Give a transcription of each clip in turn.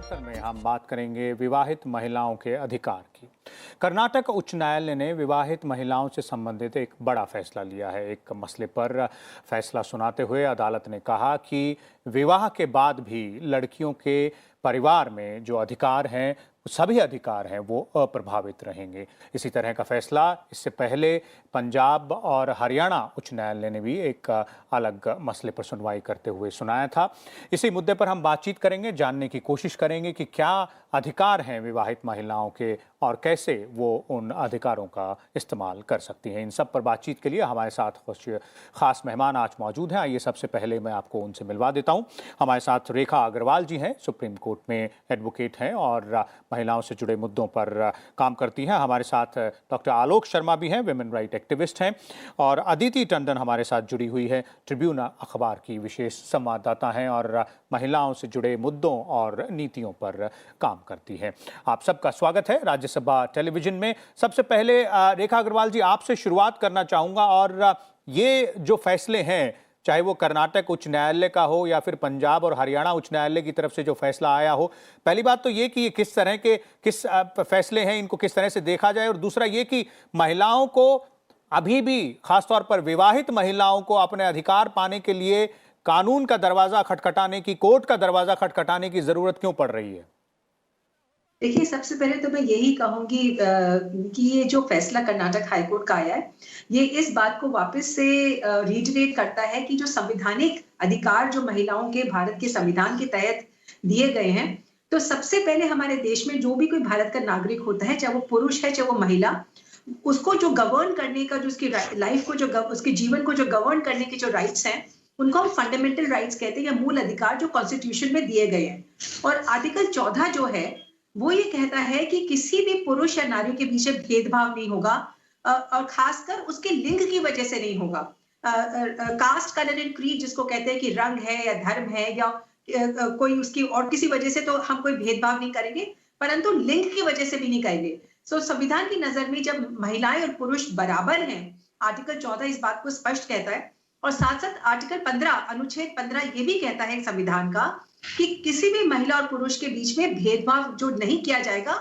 परिवर्तन में हम बात करेंगे विवाहित महिलाओं के अधिकार की। कर्नाटक उच्च न्यायालय ने विवाहित महिलाओं से संबंधित एक बड़ा फैसला लिया है। एक मसले पर फैसला सुनाते हुए अदालत ने कहा कि विवाह के बाद भी लड़कियों के परिवार में जो अधिकार हैं, सभी अधिकार हैं, वो अप्रभावित रहेंगे। इसी तरह का फैसला इससे पहले पंजाब और हरियाणा उच्च न्यायालय ने भी एक अलग मसले पर सुनवाई करते हुए सुनाया था। इसी मुद्दे पर हम बातचीत करेंगे, जानने की कोशिश करेंगे कि क्या अधिकार हैं विवाहित महिलाओं के और कैसे वो उन अधिकारों का इस्तेमाल कर सकती हैं। इन सब पर बातचीत के लिए हमारे साथ कुछ खास मेहमान आज मौजूद हैं। आइए सबसे पहले मैं आपको उनसे मिलवा देता हूं। हमारे साथ रेखा अग्रवाल जी हैं, सुप्रीम कोर्ट में एडवोकेट हैं और महिलाओं से जुड़े मुद्दों पर काम करती हैं। हमारे साथ डॉक्टर आलोक शर्मा भी हैं, विमेन राइट एक्टिविस्ट हैं। और अदिति टंडन हमारे साथ जुड़ी हुई है, ट्रिब्यून अखबार की विशेष संवाददाता हैं और महिलाओं से जुड़े मुद्दों और नीतियों पर काम करती है। आप सबका स्वागत है राज्यसभा टेलीविजन में। सबसे पहले रेखा अग्रवाल जी, आपसे शुरुआत करना चाहूंगा। और ये जो फैसले हैं, चाहे वो कर्नाटक उच्च न्यायालय का हो या फिर पंजाब और हरियाणा उच्च न्यायालय की तरफ से जो फैसला आया हो, पहली बात तो ये कि ये किस तरह के फैसले हैं, इनको किस तरह से देखा जाए, और दूसरा ये कि महिलाओं को अभी भी, खासतौर पर विवाहित महिलाओं को अपने अधिकार पाने के लिए कानून का दरवाजा खटखटाने की, कोर्ट का दरवाजा खटखटाने की जरूरत क्यों पड़ रही है? देखिए, सबसे पहले तो मैं यही कहूंगी कि ये जो फैसला कर्नाटक हाईकोर्ट का आया है, ये इस बात को वापस से रिटरेट करता है कि जो संवैधानिक अधिकार जो महिलाओं के भारत के संविधान के तहत दिए गए हैं, तो सबसे पहले हमारे देश में जो भी कोई भारत का नागरिक होता है, चाहे वो पुरुष है चाहे वो महिला, उसको जो गवर्न करने का, जो उसकी लाइफ को, जो उसके जीवन को जो गवर्न करने के जो राइट्स हैं, उनको हम फंडामेंटल राइट्स कहते हैं, या मूल अधिकार जो कॉन्स्टिट्यूशन में दिए गए हैं। और आर्टिकल 14 जो है वो ये कहता है कि किसी भी पुरुष या नारी के बीच भेदभाव नहीं होगा, और खासकर उसके लिंग की वजह से नहीं होगा। कास्ट, कलर एंड क्रीड जिसको कहते हैं कि रंग है या धर्म है या कोई उसकी और किसी वजह से, तो हम कोई भेदभाव नहीं करेंगे, परंतु लिंग की वजह से भी नहीं करेंगे। सो संविधान की नजर में जब महिलाएं और पुरुष बराबर हैं, आर्टिकल 14 इस बात को स्पष्ट कहता है। और साथ साथ आर्टिकल 15, अनुच्छेद 15 ये भी कहता है संविधान का कि किसी भी महिला और पुरुष के बीच में भेदभाव जो नहीं किया जाएगा,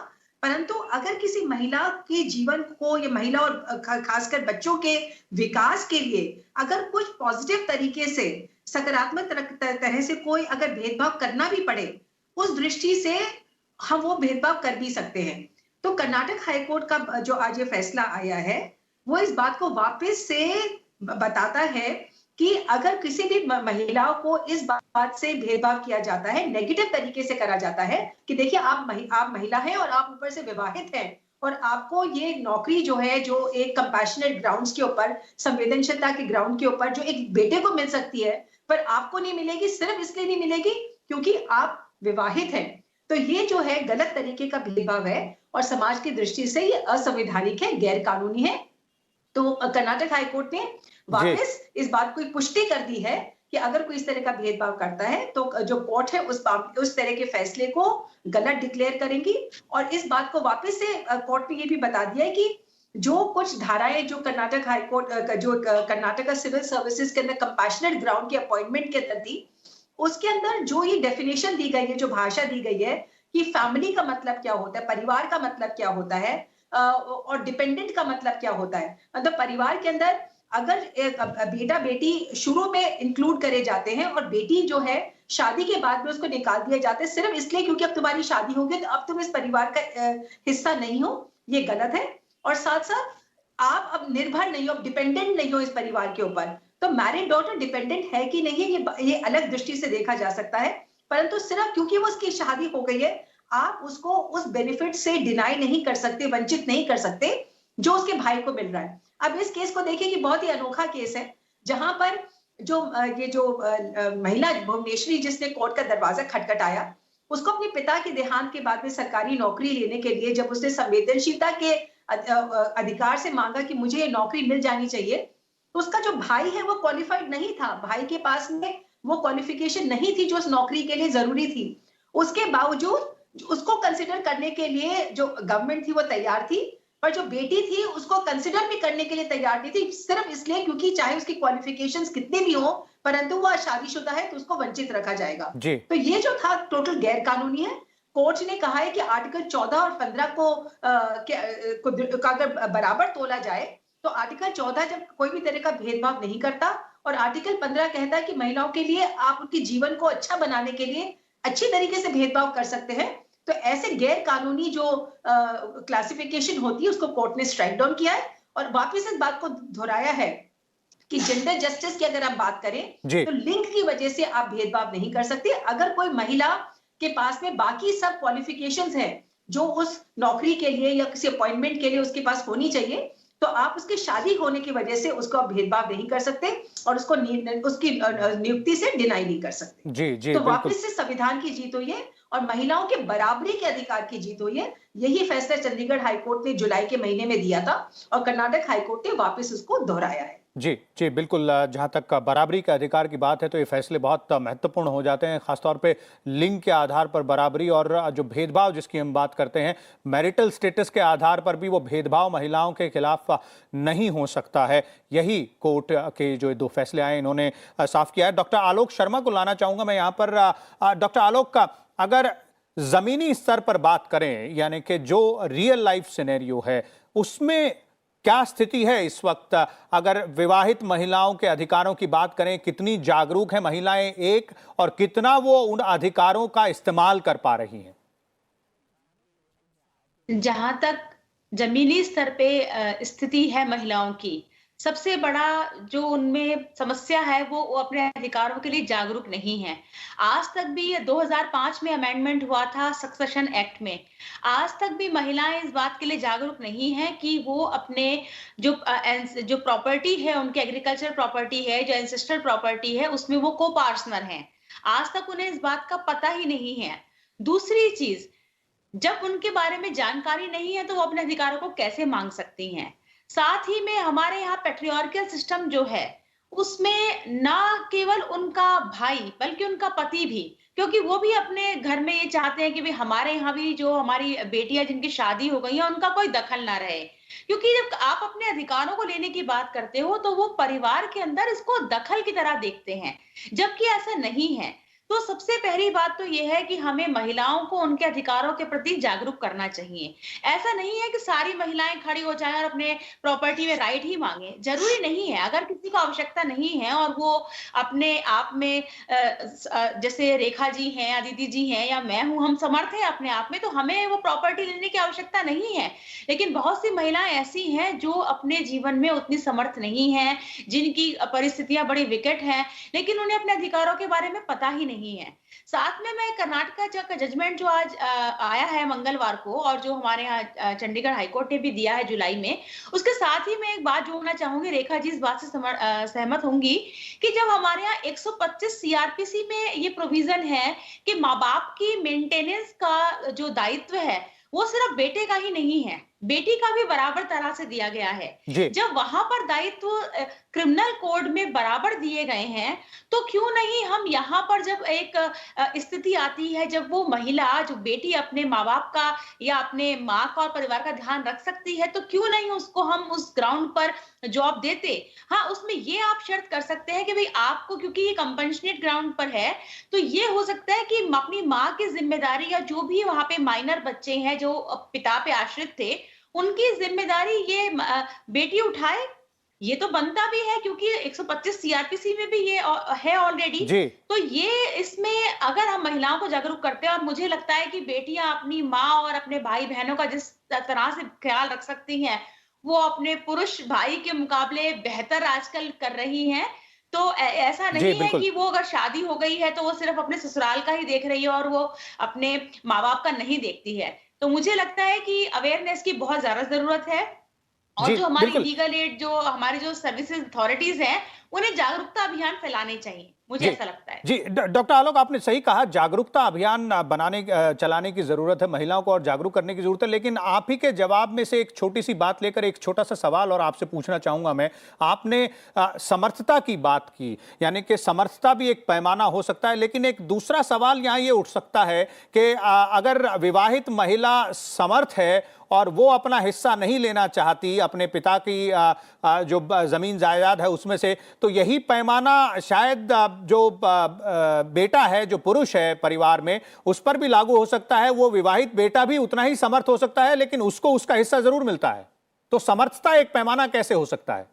परंतु अगर किसी महिला के जीवन को, या महिला और खासकर बच्चों के विकास के लिए अगर कुछ पॉजिटिव तरीके से, सकारात्मक तरह से कोई अगर भेदभाव करना भी पड़े, उस दृष्टि से हम वो भेदभाव कर भी सकते हैं। तो कर्नाटक हाईकोर्ट का जो आज ये फैसला आया है, वो इस बात को वापस से बताता है कि अगर किसी भी महिलाओं को इस बात से भेदभाव किया जाता है, नेगेटिव तरीके से करा जाता है कि देखिए आप महिला हैं और आप ऊपर से विवाहित हैं, और आपको ये नौकरी जो है, जो एक कंपैशनेट ग्राउंड्स के ऊपर, संवेदनशीलता के ग्राउंड के ऊपर जो एक बेटे को मिल सकती है, पर आपको नहीं मिलेगी, सिर्फ इसलिए नहीं मिलेगी क्योंकि आप विवाहित हैं। तो ये जो है गलत तरीके का भेदभाव है और समाज की दृष्टि से ये असंवैधानिक है, गैर कानूनी है। तो कर्नाटक हाईकोर्ट ने वापस इस बात को पुष्टि कर दी है कि अगर कोई इस तरह का भेदभाव करता है तो जो कोर्ट है उस तरह के फैसले को गलत डिक्लेयर करेंगी। और इस बात को वापस से कोर्ट ने ये भी बता दिया है कि जो कुछ धाराएं जो कर्नाटक हाईकोर्ट जो कर्नाटक सिविल सर्विसेज के अंदर कंपैशनेट ग्राउंड की अपॉइंटमेंट के अंदर थी, उसके अंदर जो ये डेफिनेशन दी गई है, जो भाषा दी गई है कि फैमिली का मतलब क्या होता है, परिवार का मतलब क्या होता है, और डिपेंडेंट का मतलब क्या होता है। मतलब परिवार के अंदर अगर एक बेटा बेटी शुरू में इंक्लूड करे जाते हैं और बेटी जो है शादी के बाद में उसको निकाल दिया जाता है सिर्फ इसलिए क्योंकि अब तुम्हारी शादी हो गई तो अब तुम इस परिवार का हिस्सा नहीं हो, ये गलत है। और साथ साथ आप अब निर्भर नहीं हो, अब डिपेंडेंट नहीं हो इस परिवार के ऊपर। तो मैरिड डॉटर डिपेंडेंट है कि नहीं, ये अलग दृष्टि से देखा जा सकता है, परंतु सिर्फ क्योंकि वो उसकी शादी हो गई है, आप उसको उस बेनिफिट से डिनाई नहीं कर सकते, वंचित नहीं कर सकते जो उसके भाई को मिल रहा है। अब इस केस को देखिए कि बहुत ही अनोखा केस है, जहां पर जो महिला भुवनेश्वरी जिसने कोर्ट का दरवाजा खटखटाया, उसको अपने पिता के देहांत के बाद में सरकारी नौकरी लेने के लिए जब उसने संवेदनशीलता के अधिकार से मांगा कि मुझे ये नौकरी मिल जानी चाहिए, तो उसका जो भाई है वो क्वालिफाइड नहीं था, भाई के पास में वो क्वालिफिकेशन नहीं थी जो उस नौकरी के लिए जरूरी थी। उसके बावजूद उसको कंसिडर करने के लिए जो गवर्नमेंट थी वो तैयार थी, पर जो बेटी थी उसको कंसिडर भी करने के लिए तैयार नहीं थी, सिर्फ इसलिए क्योंकि चाहे उसकी क्वालिफिकेशंस कितने भी हो, परंतु वो शादीशुदा है तो उसको वंचित रखा जाएगा। जी। तो ये जो था टोटल गैर कानूनी है। कोर्ट ने कहा है कि आर्टिकल 14 और 15 का अगर बराबर तोला जाए तो आर्टिकल 14 जब कोई भी तरह का भेदभाव नहीं करता और आर्टिकल 15 कहता है कि महिलाओं के लिए आप उनके जीवन को अच्छा बनाने के लिए अच्छी तरीके से भेदभाव कर सकते हैं। तो ऐसे गैर कानूनी जो क्लासिफिकेशन होती है उसको कोर्ट ने स्ट्राइक डाउन किया है और वापस इस बात को दोहराया है कि जेंडर जस्टिस की अगर हम बात करें तो लिंग की वजह से आप भेदभाव नहीं कर सकते। अगर कोई महिला के पास में बाकी सब क्वालिफिकेशंस हैं जो उस नौकरी के लिए या किसी अपॉइंटमेंट के लिए उसके पास होनी चाहिए, तो आप उसकी शादी होने की वजह से उसको आप भेदभाव नहीं कर सकते और उसको उसकी नियुक्ति से डिनाई नहीं कर सकते। जी तो वापस से संविधान की जीत हुई है और महिलाओं के बराबरी के अधिकार की जीत हुई है। यही फैसला चंडीगढ़ हाईकोर्ट ने जुलाई के महीने में दिया था और कर्नाटक हाईकोर्ट ने वापस उसको दोहराया है। जी बिल्कुल। जहाँ तक बराबरी के अधिकार की बात है तो ये फैसले बहुत महत्वपूर्ण हो जाते हैं, खासतौर पे लिंग के आधार पर बराबरी और जो भेदभाव जिसकी हम बात करते हैं मैरिटल स्टेटस के आधार पर भी वो भेदभाव महिलाओं के खिलाफ नहीं हो सकता है। यही कोर्ट के जो दो फैसले आए इन्होंने साफ किया है। डॉक्टर आलोक शर्मा को लाना चाहूँगा मैं यहाँ पर। डॉक्टर आलोक का अगर ज़मीनी स्तर पर बात करें, यानी कि जो रियल लाइफ सिनेरियो है उसमें क्या स्थिति है इस वक्त? अगर विवाहित महिलाओं के अधिकारों की बात करें, कितनी जागरूक है महिलाएं एक, और कितना वो उन अधिकारों का इस्तेमाल कर पा रही हैं? जहां तक जमीनी स्तर पे स्थिति है महिलाओं की, सबसे बड़ा जो उनमें समस्या है वो अपने अधिकारों के लिए जागरूक नहीं है। आज तक भी 2005 में अमेंडमेंट हुआ था सक्सेशन एक्ट में, आज तक भी महिलाएं इस बात के लिए जागरूक नहीं है कि वो अपने जो प्रॉपर्टी है, उनकी एग्रीकल्चर प्रॉपर्टी है, जो एंसेस्ट्रल प्रॉपर्टी है, उसमें वो को पार्टनर हैं। आज तक उन्हें इस बात का पता ही नहीं है। दूसरी चीज, जब उनके बारे में जानकारी नहीं है तो वो अपने अधिकारों को कैसे मांग सकती हैं? साथ ही में हमारे यहाँ पैट्रियार्कल सिस्टम जो है उसमें ना केवल उनका भाई बल्कि उनका पति भी, क्योंकि वो भी अपने घर में ये चाहते हैं कि भाई हमारे यहाँ भी जो हमारी बेटियां जिनकी शादी हो गई है उनका कोई दखल ना रहे। क्योंकि जब आप अपने अधिकारों को लेने की बात करते हो तो वो परिवार के अंदर इसको दखल की तरह देखते हैं, जबकि ऐसा नहीं है। तो सबसे पहली बात तो ये है कि हमें महिलाओं को उनके अधिकारों के प्रति जागरूक करना चाहिए। ऐसा नहीं है कि सारी महिलाएं खड़ी हो जाएं और अपने प्रॉपर्टी में राइट ही मांगे, जरूरी नहीं है। अगर किसी को आवश्यकता नहीं है और वो अपने आप में जैसे रेखा जी हैं, अदिति जी हैं या मैं हूं, हम समर्थ हैं अपने आप में, तो हमें वो प्रॉपर्टी लेने की आवश्यकता नहीं है। लेकिन बहुत सी महिलाएं ऐसी हैं जो अपने जीवन में उतनी समर्थ नहीं है, जिनकी परिस्थितियां बड़ी विकट हैं, लेकिन उन्हें अपने अधिकारों के बारे में पता ही नहीं है। साथ में मैं कर्नाटक का जजमेंट जो आज आया है मंगलवार को और जो हमारे यहाँ चंडीगढ़ हाईकोर्ट ने भी दिया है जुलाई में, उसके साथ ही मैं एक बात जोड़ना चाहूंगी। रेखा जी इस बात से सहमत होंगी कि जब हमारे यहाँ 125 सीआरपीसी में ये प्रोविजन है कि माँ बाप की मेंटेनेंस का जो दायित्व है वो सिर्फ बेटे का ही नहीं है, बेटी का भी बराबर तरह से दिया गया है। जब वहां पर दायित्व क्रिमिनल कोड में बराबर दिए गए हैं तो क्यों नहीं हम यहाँ पर जब एक स्थिति आती है जब वो महिला जो बेटी अपने माँ बाप का या अपने माँ का और परिवार का ध्यान रख सकती है, तो क्यों नहीं उसको हम उस ग्राउंड पर जॉब देते। हाँ, उसमें ये आप शर्त कर सकते हैं कि भाई आपको, क्योंकि ये कंपनसेट ग्राउंड पर है, तो ये हो सकता है कि अपनी माँ की जिम्मेदारी या जो भी वहां पे माइनर बच्चे हैं जो पिता पे आश्रित थे उनकी जिम्मेदारी ये बेटी उठाए। ये तो बनता भी है क्योंकि 125 सीआरपीसी में भी ये है ऑलरेडी। तो ये इसमें अगर हम महिलाओं को जागरूक करते हैं, और मुझे लगता है कि बेटियां अपनी माँ और अपने भाई बहनों का जिस तरह से ख्याल रख सकती हैं वो अपने पुरुष भाई के मुकाबले बेहतर आजकल कर रही हैं। तो ऐसा नहीं है कि वो अगर शादी हो गई है तो वो सिर्फ अपने ससुराल का ही देख रही है और वो अपने माँ बाप का नहीं देखती है। तो मुझे लगता है कि अवेयरनेस की बहुत ज्यादा जरूरत है और जो हमारी लीगल एड, जो हमारी जो सर्विसेज अथॉरिटीज हैं, उन्हें जागरूकता अभियान फैलाने चाहिए, मुझे ऐसा लगता है। जी डॉक्टर आलोक, आपने सही कहा, जागरूकता अभियान चलाने की जरूरत है, महिलाओं को और जागरूक करने की जरूरत है। लेकिन आप ही के जवाब में से एक छोटी सी बात लेकर एक छोटा सा सवाल और आपसे पूछना चाहूंगा मैं। आपने समर्थता की बात की, यानी कि समर्थता भी एक पैमाना हो सकता है, लेकिन एक दूसरा सवाल यहाँ ये उठ सकता है कि अगर विवाहित महिला समर्थ है और वो अपना हिस्सा नहीं लेना चाहती अपने पिता की जो जमीन जायदाद है उसमें से, तो यही पैमाना शायद जो बेटा है, जो पुरुष है परिवार में, उस पर भी लागू हो सकता है। वो विवाहित बेटा भी उतना ही समर्थ हो सकता है, लेकिन उसको उसका हिस्सा जरूर मिलता है। तो समर्थता एक पैमाना कैसे हो सकता है?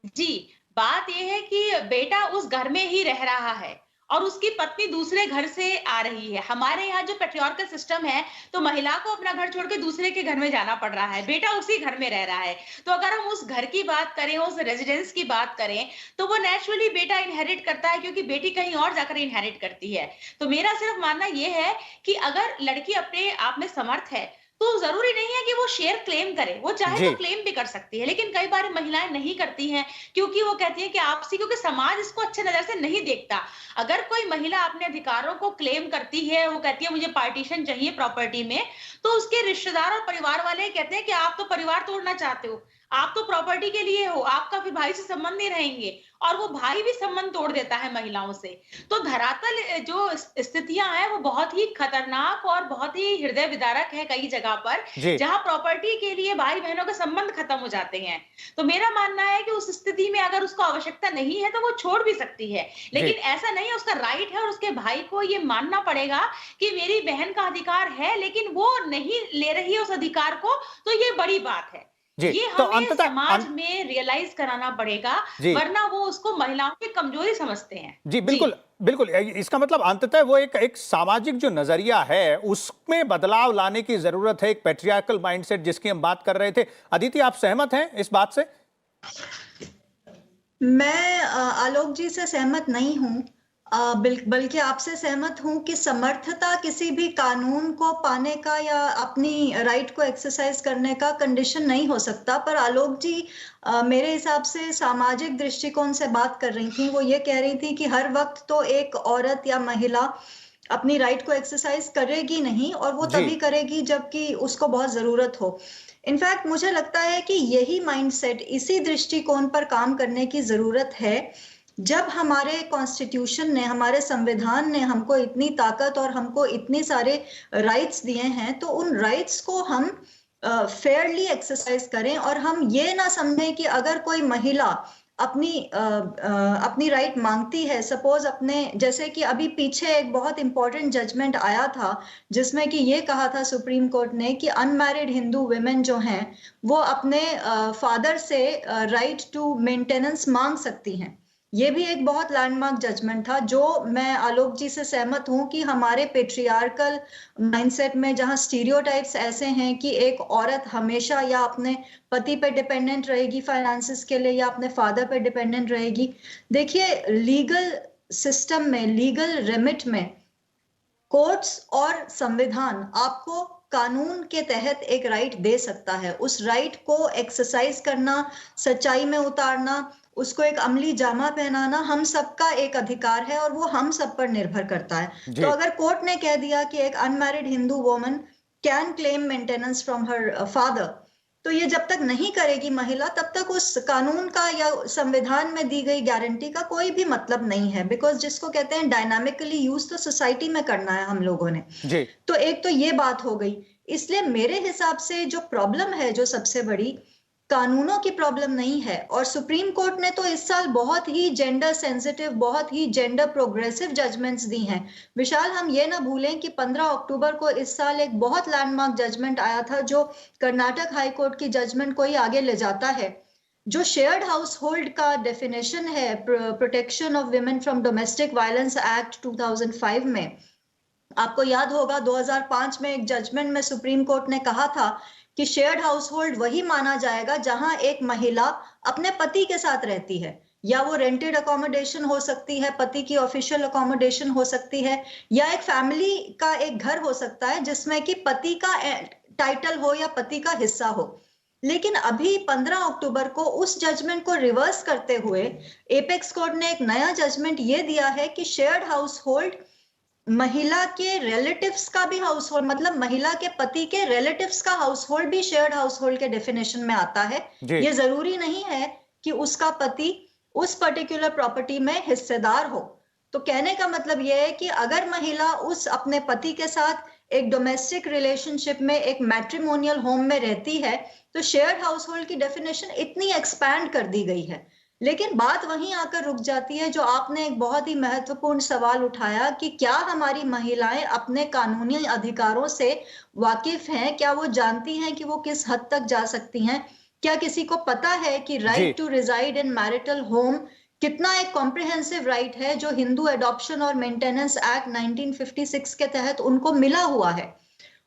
जी, बात यह है कि बेटा उस घर में ही रह रहा है और उसकी पत्नी दूसरे घर से आ रही है। हमारे यहाँ जो पैट्रियार्कल सिस्टम है, तो महिला को अपना घर छोड़ के दूसरे के घर में जाना पड़ रहा है, बेटा उसी घर में रह रहा है। तो अगर हम उस घर की बात करें, उस रेजिडेंस की बात करें, तो वो नेचुरली बेटा इनहेरिट करता है, क्योंकि बेटी कहीं और जाकर इनहेरिट करती है। तो मेरा सिर्फ मानना ये है कि अगर लड़की अपने आप में समर्थ है, तो जरूरी नहीं है कि वो शेयर क्लेम करे, वो चाहे तो क्लेम भी कर सकती है। लेकिन कई बार महिलाएं नहीं करती हैं, क्योंकि वो कहती हैं कि आपसी, क्योंकि समाज इसको अच्छे नजर से नहीं देखता। अगर कोई महिला अपने अधिकारों को क्लेम करती है, वो कहती है मुझे पार्टीशन चाहिए प्रॉपर्टी में, तो उसके रिश्तेदार और परिवार वाले कहते हैं कि आप तो परिवार तोड़ना चाहते हो, आप तो प्रॉपर्टी के लिए हो, आपका फिर भाई से संबंध नहीं रहेंगे, और वो भाई भी संबंध तोड़ देता है महिलाओं से। तो धरातल जो स्थितियां हैं वो बहुत ही खतरनाक और बहुत ही हृदय विदारक है कई जगह पर, जहां प्रॉपर्टी के लिए भाई बहनों के संबंध खत्म हो जाते हैं। तो मेरा मानना है कि उस स्थिति में अगर उसको आवश्यकता नहीं है तो वो छोड़ भी सकती है, लेकिन ऐसा नहीं है, उसका राइट है और उसके भाई को ये मानना पड़ेगा कि मेरी बहन का अधिकार है, लेकिन वो नहीं ले रही है उस अधिकार को, तो ये बड़ी बात है। ये तो हमें समाज में रियलाइज कराना पड़ेगा, वरना वो उसको महिलाओं की कमजोरी समझते हैं। जी बिल्कुल बिल्कुल। इसका मतलब अंततः वो एक सामाजिक जो नजरिया है उसमें बदलाव लाने की जरूरत है, एक पैट्रियार्कल माइंडसेट जिसकी हम बात कर रहे थे। अदिति, आप सहमत हैं इस बात से? मैं आलोक जी से सहमत नहीं हूं, बल्कि आपसे सहमत हूं कि समर्थता किसी भी कानून को पाने का या अपनी राइट को एक्सरसाइज करने का कंडीशन नहीं हो सकता। पर आलोक जी मेरे हिसाब से सामाजिक दृष्टिकोण से बात कर रही थी। वो ये कह रही थी कि हर वक्त तो एक औरत या महिला अपनी राइट को एक्सरसाइज करेगी नहीं, और वो तभी करेगी जबकि उसको बहुत जरूरत हो। इनफैक्ट मुझे लगता है कि यही माइंडसेट, इसी दृष्टिकोण पर काम करने की जरूरत है। जब हमारे कॉन्स्टिट्यूशन ने, हमारे संविधान ने हमको इतनी ताकत और हमको इतने सारे राइट्स दिए हैं, तो उन राइट्स को हम फेयरली एक्सरसाइज करें, और हम ये ना समझें कि अगर कोई महिला अपनी राइट मांगती है, सपोज अपने, जैसे कि अभी पीछे एक बहुत इंपॉर्टेंट जजमेंट आया था जिसमें कि ये कहा था सुप्रीम कोर्ट ने कि अनमैरिड हिंदू वुमेन जो हैं वो अपने फादर से राइट टू मेंटेनेंस मांग सकती हैं। ये भी एक बहुत लैंडमार्क जजमेंट था, जो मैं आलोक जी से सहमत हूं कि हमारे पेट्रियार्कल माइंडसेट में जहां स्टीरियोटाइप्स ऐसे हैं कि एक औरत हमेशा या अपने पति पे डिपेंडेंट रहेगी फाइनेंसेस के लिए, या अपने फादर पे डिपेंडेंट रहेगी। देखिए, लीगल सिस्टम में, लीगल रेमिट में कोर्ट्स और संविधान आपको कानून के तहत एक राइट दे सकता है। उस राइट को एक्सरसाइज करना, सच्चाई में उतारना, उसको एक अमली जामा पहनाना हम सबका एक अधिकार है, और वो हम सब पर निर्भर करता है। तो अगर कोर्ट ने कह दिया कि एक unmarried Hindu woman can claim maintenance from her father, तो ये जब तक नहीं करेगी महिला, तब तक उस कानून का या संविधान में दी गई गारंटी का कोई भी मतलब नहीं है। बिकॉज जिसको कहते हैं डायनामिकली यूज, तो सोसाइटी में करना है हम लोगों ने। तो एक तो ये बात हो गई। इसलिए मेरे हिसाब से जो प्रॉब्लम है, जो सबसे बड़ी, कानूनों की प्रॉब्लम नहीं है। और सुप्रीम कोर्ट ने तो इस साल बहुत ही जेंडर सेंसिटिव, बहुत ही जेंडर प्रोग्रेसिव जजमेंट्स दी हैं। विशाल, हम ये ना भूलें कि 15 अक्टूबर को इस साल एक बहुत लैंडमार्क जजमेंट आया था, जो कर्नाटक हाई कोर्ट की जजमेंट को ही आगे ले जाता है। जो शेयर्ड हाउस होल्ड का डेफिनेशन है protection of women from domestic violence act 2005 में, आपको याद होगा 2005 में एक जजमेंट में सुप्रीम कोर्ट ने कहा था कि शेयर्ड हाउस होल्ड वही माना जाएगा जहां एक महिला अपने पति के साथ रहती है, या वो रेंटेड अकोमोडेशन हो सकती है, पति की ऑफिशियल अकोमोडेशन हो सकती है, या एक फैमिली का एक घर हो सकता है जिसमें कि पति का टाइटल हो या पति का हिस्सा हो। लेकिन अभी 15 अक्टूबर को उस जजमेंट को रिवर्स करते हुए एपेक्स कोर्ट ने एक नया जजमेंट ये दिया है कि शेयर्ड हाउस होल्ड महिला के रिलेटिव्स का भी हाउस होल्ड, मतलब महिला के पति के रिलेटिव्स का हाउस होल्ड भी शेयर्ड हाउस होल्ड के डेफिनेशन में आता है। ये जरूरी नहीं है कि उसका पति उस पर्टिकुलर प्रॉपर्टी में हिस्सेदार हो। तो कहने का मतलब यह है कि अगर महिला उस अपने पति के साथ एक डोमेस्टिक रिलेशनशिप में, एक मैट्रिमोनियल होम में रहती है, तो शेयर्ड हाउस होल्ड की डेफिनेशन इतनी एक्सपैंड कर दी गई है। लेकिन बात वहीं आकर रुक जाती है जो आपने एक बहुत ही महत्वपूर्ण सवाल उठाया कि क्या हमारी महिलाएं अपने कानूनी अधिकारों से वाकिफ हैं, क्या वो जानती हैं कि वो किस हद तक जा सकती हैं, क्या किसी को पता है कि right to reside in marital home कितना एक कॉम्प्रिहेंसिव राइट है जो हिंदू एडॉप्शन और मेंटेनेंस एक्ट 1956 के तहत उनको मिला हुआ है।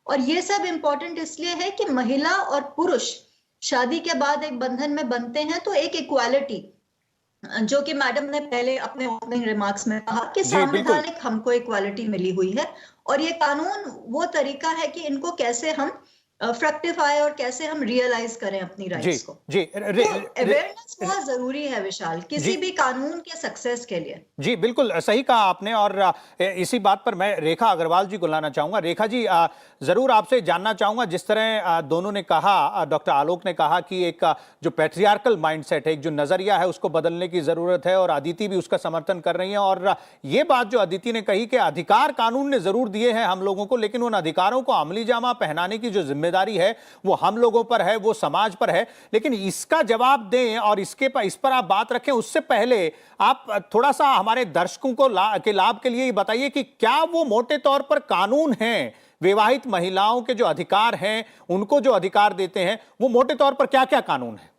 और ये सब इंपॉर्टेंट इसलिए है कि महिला और पुरुष शादी के बाद एक बंधन में बनते हैं तो एक इक्वालिटी, जो कि मैडम ने पहले अपने ओपनिंग रिमार्क्स में कहा कि संवैधानिक हमको इक्वालिटी मिली हुई है, और ये कानून वो तरीका है कि इनको कैसे हम फ्रक्टिफाई और कैसे हम रियलाइज करें अपनी राइट्स को। जी अवेयरनेस बहुत जरूरी है विशाल, किसी भी कानून के सक्सेस के लिए। जी बिल्कुल सही कहा आपने, और इसी बात पर मैं रेखा अग्रवाल जी को लाना चाहूंगा। रेखा जी, जरूर आपसे जानना चाहूंगा, जिस तरह दोनों ने कहा, डॉक्टर आलोक ने कहा कि एक जो पैट्रियार्कल माइंडसेट है, एक जो नजरिया है, उसको बदलने की जरूरत है, और अदिति भी उसका समर्थन कर रही है। और ये बात जो अदिति ने कही कि अधिकार कानून ने जरूर दिए हैं हम लोगों को, लेकिन उन अधिकारों को अमली जामा पहनाने की जो जिम्मेदारी है वो हम लोगों पर है, वो समाज पर है। लेकिन इसका जवाब दें और इस पर आप बात रखें, उससे पहले आप थोड़ा सा हमारे दर्शकों को के लाभ के लिए बताइए कि क्या वो मोटे तौर पर कानून हैं, विवाहित महिलाओं के जो अधिकार हैं, उनको जो अधिकार देते हैं, वो मोटे तौर पर क्या क्या कानून है?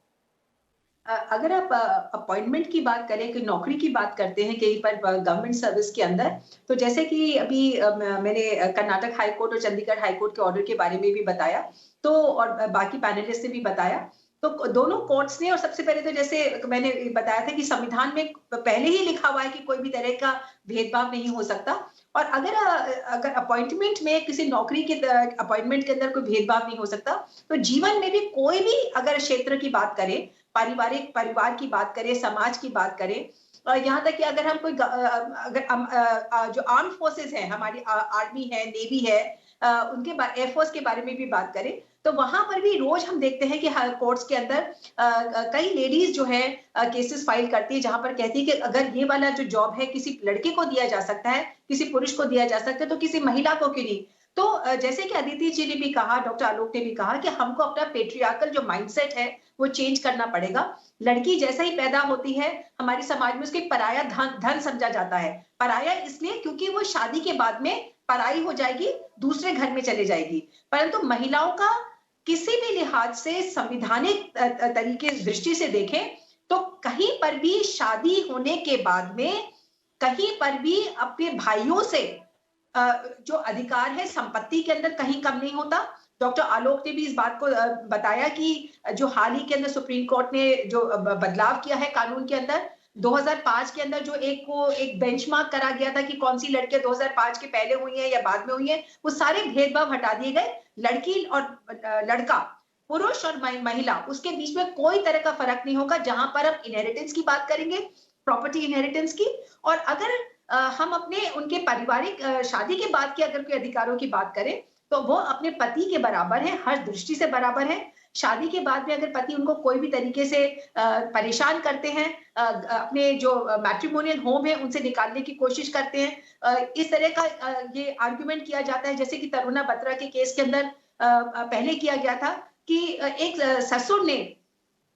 अगर आप अपॉइंटमेंट की बात करें, कि नौकरी की बात करते हैं कहीं पर गवर्नमेंट सर्विस के अंदर, तो जैसे कि अभी मैंने कर्नाटक हाई कोर्ट और चंडीगढ़ हाई कोर्ट के ऑर्डर के बारे में भी बताया, तो और बाकी पैनलिस्ट ने भी बताया, तो दोनों कोर्ट्स ने, और सबसे पहले तो जैसे मैंने बताया था कि संविधान में पहले ही लिखा हुआ है कि कोई भी तरह का भेदभाव नहीं हो सकता, और अगर अपॉइंटमेंट में किसी नौकरी के अपॉइंटमेंट के अंदर कोई भेदभाव नहीं हो सकता, तो जीवन में भी कोई भी अगर क्षेत्र की बात करें, परिवार की बात करें, समाज की बात करें, यहाँ तक कि अगर हम कोई जो आर्म फोर्सेस हैं, हमारी आर्मी है, नेवी है, उनके एयरफोर्स के बारे में भी बात करें, तो वहां पर भी रोज हम देखते हैं कि कोर्ट्स के अंदर कई लेडीज जो है केसेस फाइल करती है, जहां पर कहती है कि अगर ये वाला जो जॉब है किसी लड़के को दिया जा सकता है, किसी पुरुष को दिया जा सकता है, तो किसी महिला को क्यों नहीं। तो जैसे कि अदिति जी ने भी कहा, डॉक्टर आलोक ने भी कहा कि हमको अपना पेट्रियार्कल जो माइंडसेट है वो चेंज करना पड़ेगा। लड़की जैसा ही पैदा होती है, हमारे समाज में उसको एक पराया धन समझा जाता है। पराया इसलिए क्योंकि वो शादी के बाद में पराई हो जाएगी, दूसरे घर में चले जाएगी। परंतु महिलाओं का किसी भी लिहाज से, संवैधानिक तरीके दृष्टि से देखें तो कहीं पर भी शादी होने के बाद में कहीं पर भी अपने भाइयों से जो अधिकार है संपत्ति के अंदर कहीं कम नहीं होता। डॉक्टर आलोक ने भी इस बात को बताया कि जो हाल ही के अंदर सुप्रीम कोर्ट ने जो बदलाव किया है कानून के अंदर, 2005 के अंदर जो एक बेंचमार्क करा गया था कि कौन सी लड़कियां 2005 के पहले हुई हैं या बाद में हुई हैं, वो सारे भेदभाव हटा दिए गए। लड़की और लड़का, पुरुष और महिला, उसके बीच में कोई तरह का फर्क नहीं होगा। जहां पर हम इनहेरिटेंस की बात करेंगे, प्रॉपर्टी इनहेरिटेंस की, और अगर हम अपने उनके पारिवारिक शादी के बाद के अगर कोई अधिकारों की बात करें तो वो अपने पति के बराबर है, हर दृष्टि से बराबर है। शादी के बाद में अगर पति उनको कोई भी तरीके से परेशान करते हैं, अपने जो मैट्रिमोनियल होम है उनसे निकालने की कोशिश करते हैं, इस तरह का ये आर्गुमेंट किया जाता है, जैसे कि तरुणा बत्रा के केस के अंदर पहले किया गया था कि एक ससुर ने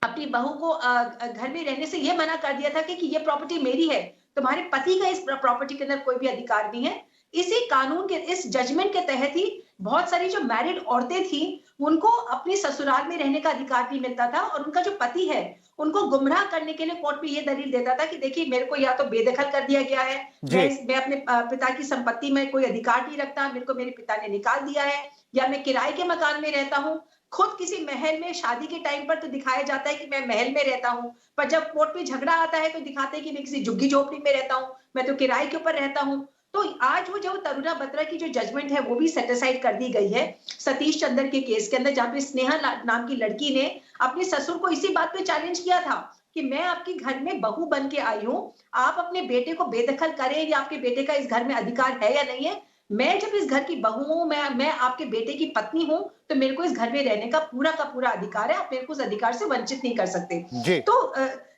अपनी बहू को घर में रहने से यह मना कर दिया था कि ये प्रॉपर्टी मेरी है, तुम्हारे पति का इस प्रॉपर्टी के अंदर कोई भी अधिकार नहीं है। इसी कानून के, इस जजमेंट के तहत ही बहुत सारी जो मैरिड औरतें थी उनको अपने ससुराल में रहने का अधिकार नहीं मिलता था, और उनका जो पति है उनको गुमराह करने के लिए कोर्ट में ये दलील देता था कि देखिए मेरे को या तो बेदखल कर दिया गया है, मैं अपने पिता की संपत्ति में कोई अधिकार नहीं रखता, मेरे को मेरे पिता ने निकाल दिया है, या मैं किराए के मकान में रहता हूँ। खुद किसी महल में शादी के टाइम पर तो दिखाया जाता है कि मैं महल में रहता हूँ, पर जब कोर्ट में झगड़ा आता है तो दिखाते हैं कि मैं किसी झुग्गी झोपड़ी में रहता हूँ, मैं तो किराए के ऊपर रहता हूँ। तो आज वो जो तरुणा बत्रा की जो जजमेंट है वो भी सेटिसाइड कर दी गई है सतीश चंद्र के केस के अंदर, जहां पे स्नेहा नाम की लड़की ने अपने ससुर को इसी बात पे चैलेंज किया था कि मैं आपके घर में बहू बन के आई हूँ, आप अपने बेटे को बेदखल करें, या आपके बेटे का इस घर में अधिकार है या नहीं है। मैं जब इस घर की बहू हूँ, मैं आपके बेटे की पत्नी हूँ, तो मेरे को इस घर में रहने का पूरा अधिकार है, आप मेरे को उस अधिकार से वंचित नहीं कर सकते। तो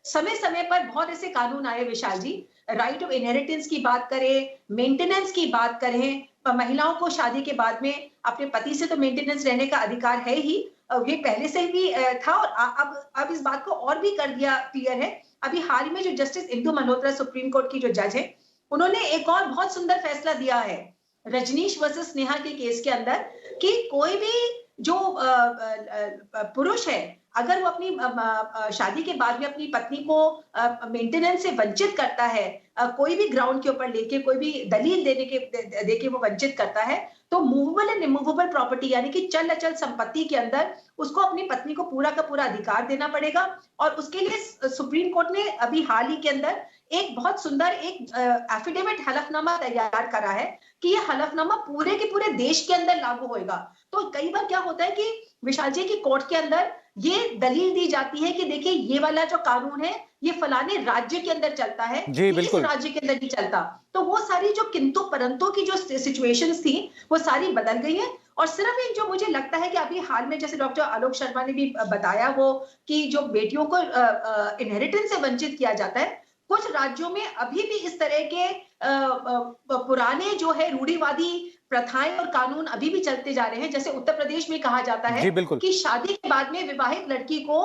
समय समय पर बहुत ऐसे कानून आए विशाल जी, राइट ऑफ इनहेरिटेंस की बात करें, मेंटेनेंस की बात करें, महिलाओं को शादी के बाद में अपने पति से तो मेंटेनेंस रहने का अधिकार है ही, ये पहले से भी था, और अब इस बात को और भी कर दिया क्लियर है। अभी हाल ही में जो justice Indu Malhotra supreme court की जो जज है, उन्होंने एक और बहुत सुंदर फैसला दिया है रजनीश वर्सेस नेहा के केस के अंदर, कि कोई भी जो पुरुष है, अगर वो अपनी शादी के बाद में अपनी पत्नी को मेंटेनेंस से वंचित करता है, कोई भी ग्राउंड के ऊपर लेके, कोई भी दलील देके वो वंचित करता है, तो मूवेबल एंड इमूवेबल प्रॉपर्टी यानी कि चल अचल संपत्ति के अंदर उसको अपनी पत्नी को पूरा का पूरा अधिकार देना पड़ेगा। और उसके लिए सुप्रीम कोर्ट ने अभी हाल ही के अंदर एक बहुत सुंदर एक एफिडेविट हलफनामा तैयार करा है कि ये हलफनामा पूरे के पूरे देश के अंदर लागू होएगा। तो कई बार क्या होता है कि विशाल जी की कोर्ट के अंदर ये दलील दी जाती है कि देखिए ये वाला जो कानून है ये फलाने राज्य के अंदर चलता है, जी बिल्कुल, इस राज्य के अंदर नहीं चलता। तो वो सारी जो किंतु परंतु की जो सिचुएशंस थी वो सारी बदल गई है। और सिर्फ एक जो मुझे लगता है कि अभी हाल में जैसे डॉक्टर आलोक शर्मा ने भी बताया वो कि जो बेटियों को इनहेरिटेंस से वंचित किया जाता है, कुछ राज्यों में अभी भी इस तरह के पुराने जो है रूढ़िवादी प्रथाएं और कानून अभी भी चलते जा रहे हैं। जैसे उत्तर प्रदेश में कहा जाता है कि शादी के बाद में विवाहित लड़की को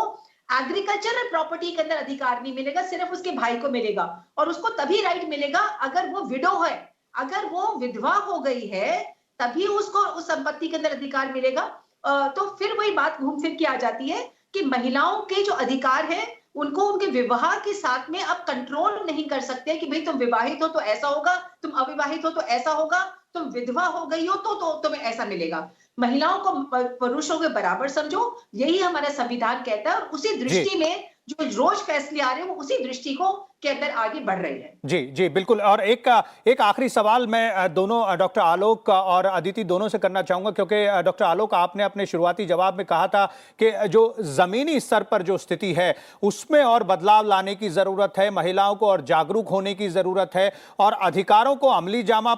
एग्रीकल्चरल प्रॉपर्टी के अंदर अधिकार नहीं मिलेगा, सिर्फ उसके भाई को मिलेगा, और उसको तभी राइट मिलेगा अगर वो विडो है, अगर वो विधवा हो गई है तभी उसको उस संपत्ति के अंदर अधिकार मिलेगा। तो फिर वही बात घूम फिर के आ जाती है कि महिलाओं के जो अधिकार है उनको उनके विवाह के साथ में अब कंट्रोल नहीं कर सकते कि भाई तुम विवाहित हो तो ऐसा होगा, तुम अविवाहित हो तो ऐसा होगा, तुम विधवा हो गई हो तो तुम्हें ऐसा मिलेगा। महिलाओं को पुरुषों के बराबर समझो, यही हमारा संविधान कहता है। और उसी दृष्टि में जो रोज फैसले आ रहे हैं वो उसी दृष्टि को के अंदर आगे बढ़ रही है। जी जी बिल्कुल। और एक आखिरी सवाल मैं दोनों डॉक्टर आलोक और अदिति दोनों से करना चाहूंगा, क्योंकि डॉक्टर आलोक आपने अपने शुरुआती जवाब में कहा था कि जो जमीनी स्तर पर जो स्थिति है उसमें और बदलाव लाने की जरूरत है, महिलाओं को और जागरूक होने की जरूरत है, और अधिकारों को अमली जामा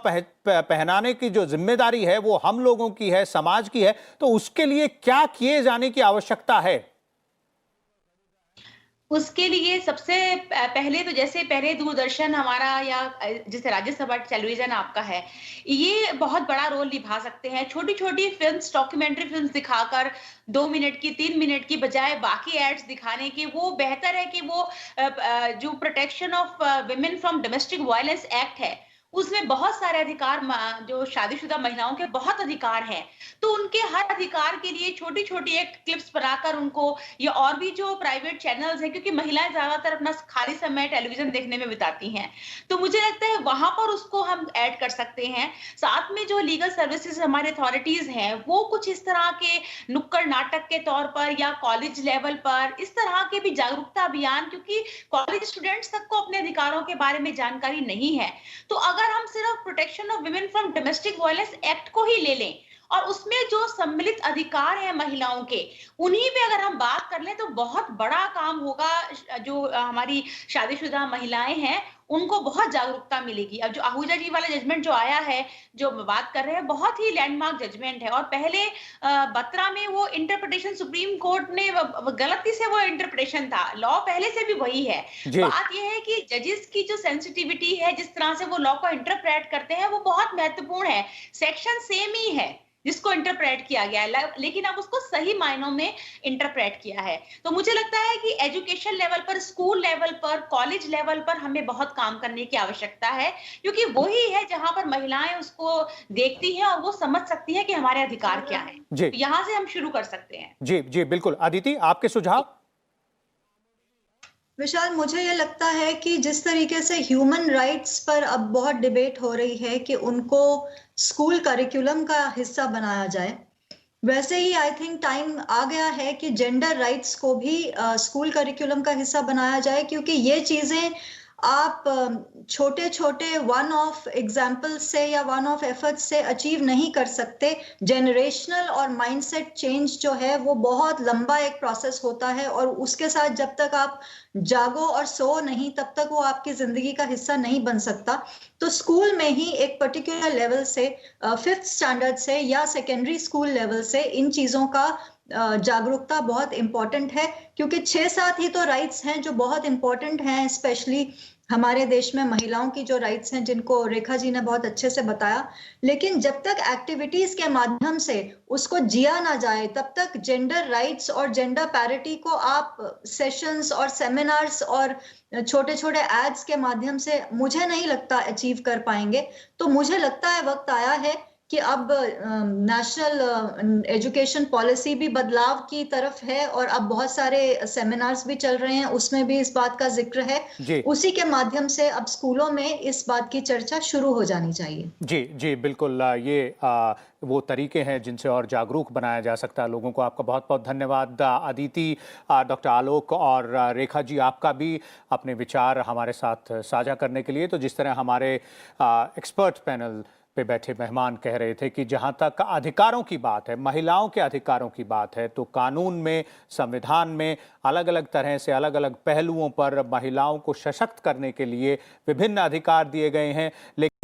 पहनाने की जो जिम्मेदारी है वो हम लोगों की है, समाज की है। तो उसके लिए क्या किए जाने की आवश्यकता है? उसके लिए सबसे पहले तो जैसे पहले दूरदर्शन हमारा या जैसे राज्यसभा टेलीविजन आपका है, ये बहुत बड़ा रोल निभा सकते हैं। छोटी छोटी फिल्म्स, डॉक्यूमेंट्री फिल्म्स दिखाकर 2 मिनट की, 3 मिनट की बजाय बाकी एड्स दिखाने की, वो बेहतर है कि वो जो protection of women from domestic violence act है उसमें बहुत सारे अधिकार, जो शादीशुदा महिलाओं के बहुत अधिकार हैं, तो उनके हर अधिकार के लिए छोटी छोटी एक क्लिप्स बनाकर उनको, या और भी जो प्राइवेट चैनल्स हैं, क्योंकि महिलाएं ज्यादातर अपना खाली समय टेलीविजन देखने में बिताती हैं, तो मुझे लगता है वहां पर उसको हम ऐड कर सकते हैं। साथ में जो लीगल सर्विसेज हमारे अथॉरिटीज हैं वो कुछ इस तरह के नुक्कड़ नाटक के तौर पर या कॉलेज लेवल पर इस तरह के भी जागरूकता अभियान, क्योंकि कॉलेज स्टूडेंट्स तक को अपने अधिकारों के बारे में जानकारी नहीं है, तो अगर हम सिर्फ protection of women from domestic violence act को ही ले लें और उसमें जो सम्मिलित अधिकार है महिलाओं के, उन्हीं पे अगर हम बात कर लें तो बहुत बड़ा काम होगा। जो हमारी शादीशुदा महिलाएं हैं उनको बहुत जागरूकता मिलेगी। अब जो आहूजा जी वाला जजमेंट जो आया है, जो बात कर रहे हैं, बहुत ही लैंडमार्क जजमेंट है। और पहले बत्रा में वो इंटरप्रिटेशन सुप्रीम कोर्ट ने गलती से वो इंटरप्रिटेशन था, लॉ पहले से भी वही है। बात यह है कि जजेस की जो सेंसिटिविटी है, जिस तरह से वो लॉ को इंटरप्रेट करते हैं, वो बहुत महत्वपूर्ण है। सेक्शन सेम ही है जिसको इंटरप्रेट किया गया है, लेकिन अब उसको सही मायनों में इंटरप्रेट किया है। तो मुझे लगता है कि एजुकेशन लेवल पर, स्कूल लेवल पर, कॉलेज लेवल पर हमें बहुत काम करने की आवश्यकता है, क्योंकि वही है जहां पर महिलाएं उसको देखती हैं और वो समझ सकती हैं कि हमारे अधिकार क्या हैं। तो यहां से हम शुरू कर सकते हैं। जी जी बिल्कुल। अदिति, आपके सुझाव? विशाल, मुझे ये लगता है कि जिस तरीके से ह्यूमन राइट्स पर अब बहुत डिबेट हो रही है कि उनको स्कूल करिकुलम का हिस्सा बनाया जाए, वैसे ही आई थिंक टाइम आ गया है कि जेंडर राइट्स को भी स्कूल करिकुलम का हिस्सा बनाया जाए, क्योंकि ये चीजें आप छोटे छोटे वन ऑफ एग्जाम्पल से या वन ऑफ एफर्ट से अचीव नहीं कर सकते। जनरेशनल और माइंडसेट चेंज जो है वो बहुत लंबा एक प्रोसेस होता है, और उसके साथ जब तक आप जागो और सो नहीं, तब तक वो आपकी जिंदगी का हिस्सा नहीं बन सकता। तो स्कूल में ही एक पर्टिकुलर लेवल से, 5th स्टैंडर्ड से या सेकेंडरी स्कूल लेवल से इन चीजों का जागरूकता बहुत इंपॉर्टेंट है, क्योंकि 6-7 ही तो राइट्स हैं जो बहुत इंपॉर्टेंट हैं, स्पेशली हमारे देश में महिलाओं की जो राइट्स हैं, जिनको रेखा जी ने बहुत अच्छे से बताया, लेकिन जब तक एक्टिविटीज के माध्यम से उसको जिया ना जाए, तब तक जेंडर राइट्स और जेंडर पैरिटी को आप सेशंस और सेमिनार्स और छोटे छोटे एड्स के माध्यम से मुझे नहीं लगता अचीव कर पाएंगे। तो मुझे लगता है वक्त आया है कि अब नेशनल एजुकेशन पॉलिसी भी बदलाव की तरफ है, और अब बहुत सारे सेमिनार्स भी चल रहे हैं, उसमें भी इस बात का जिक्र है। जी उसी के माध्यम से अब स्कूलों में इस बात की चर्चा शुरू हो जानी चाहिए। जी जी बिल्कुल। ये वो तरीके हैं जिनसे और जागरूक बनाया जा सकता है लोगों को। आपका बहुत बहुत धन्यवाद अदिति, डॉक्टर आलोक और रेखा जी, आपका भी अपने विचार हमारे साथ साझा करने के लिए। तो जिस तरह हमारे एक्सपर्ट पैनल पे बैठे मेहमान कह रहे थे कि जहां तक अधिकारों की बात है, महिलाओं के अधिकारों की बात है, तो कानून में, संविधान में अलग अलग तरह से अलग अलग पहलुओं पर महिलाओं को सशक्त करने के लिए विभिन्न अधिकार दिए गए हैं। लेकिन